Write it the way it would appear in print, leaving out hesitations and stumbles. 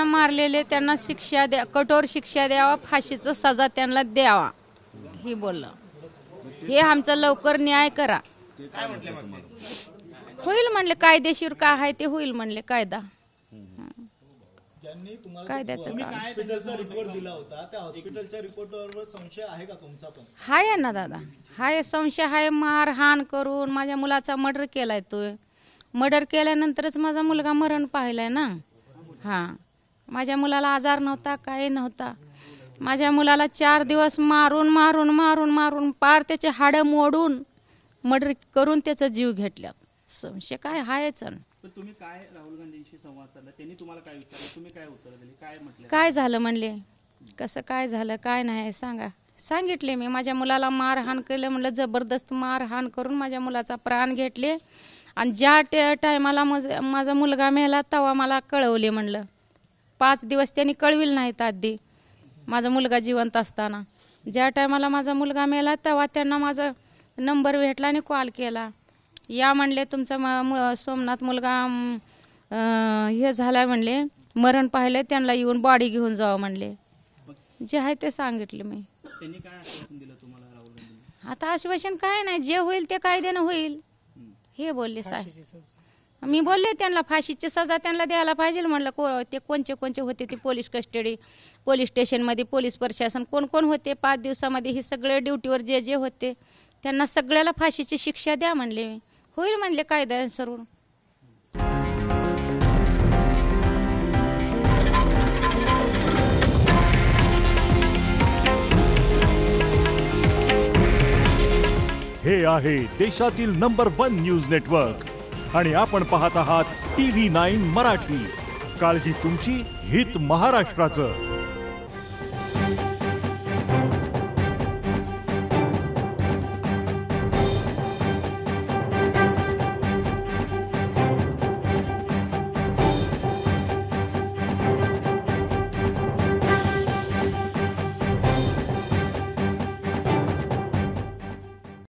मारलेले त्यांना शिक्षा द्या, कठोर शिक्षा द्यावा, फाशीचं सजा त्यांना द्यावा हे बोललं. हे आमचं लवकर न्याय करा. होईल म्हणले, कायदेशीर काय आहे ते होईल म्हणले, कायदा कायद्याचं काम. हॉस्पिटलचा रिपोर्ट दिला होता, त्या हॉस्पिटलच्या रिपोर्टवर संशय आहे का तुमचा? पण हाय ना दादा, हाय संशय हाय. मारहाण करून माझ्या मुलाचा मर्डर केलाय. तो मर्डर केल्यानंतरच माझा मुलगा मरण पाहिलाय ना. हां, माझ्या मुलाला आजार नव्हता, काही नव्हता. माझ्या मुलाला 4 दिवस मारून मारून मारून मारून पार त्याचे हाडं मोडून मर्डर करून त्याचा जीव घेतला. संशय काय हायच. तुम्ही काय राहुल गांधींशी संवाद साधला, त्यांनी तुम्हाला काय विचारलं, तुम्ही काय उत्तर दिले, काय म्हटलं, काय झालं म्हणले, कसं काय झालं काय नाही सांगा. सांगितले मी, माझ्या मुलाला मारहाण केलं म्हणलं, जबरदस्त मारहाण करून माझ्या मुलाचा प्राण घेतले. आणि ज्या टायमाला माझा मुलगा मेला तेव्हा मला कळवले म्हणलं. 5 दिवस त्यांनी कळविल नाहीत आधी माझा मुलगा जिवंत असताना. ज्या टायमाला माझा मुलगा मेला तेव्हा त्यांना माझा नंबर भेटला आणि कॉल केला. या म्हणले तुमचा सोमनाथ मुलगा हे झाला म्हणले, मरण पाहिले, त्यांना येऊन बॉडी घेऊन जावं म्हणले. जे आहे ते सांगितले मी. त्यांनी काय आश्वासन दिलं तुम्हाला राहुल गांधी? आता आश्वासन काय नाही, जे होईल ते कायद्यानं होईल हे बोलले साहेब. मी बोलले त्यांना फाशीची सजा त्यांना द्यायला पाहिजे म्हणलं. ते कोणचे होते ते पोलीस कस्टडी, पोलीस स्टेशनमध्ये पोलीस प्रशासन कोण कोण होते 5 दिवसामध्ये हे सगळे ड्युटीवर जे होते त्यांना सगळ्याला फाशीची शिक्षा द्या म्हणले. मी होईल म्हणले कायद्यानुसार. हे आहे देशातील नंबर 1 न्यूज नेटवर्क आणि आपण पाहत आहात TV9 मराठी. काळजी तुमची, हित महाराष्ट्राचं.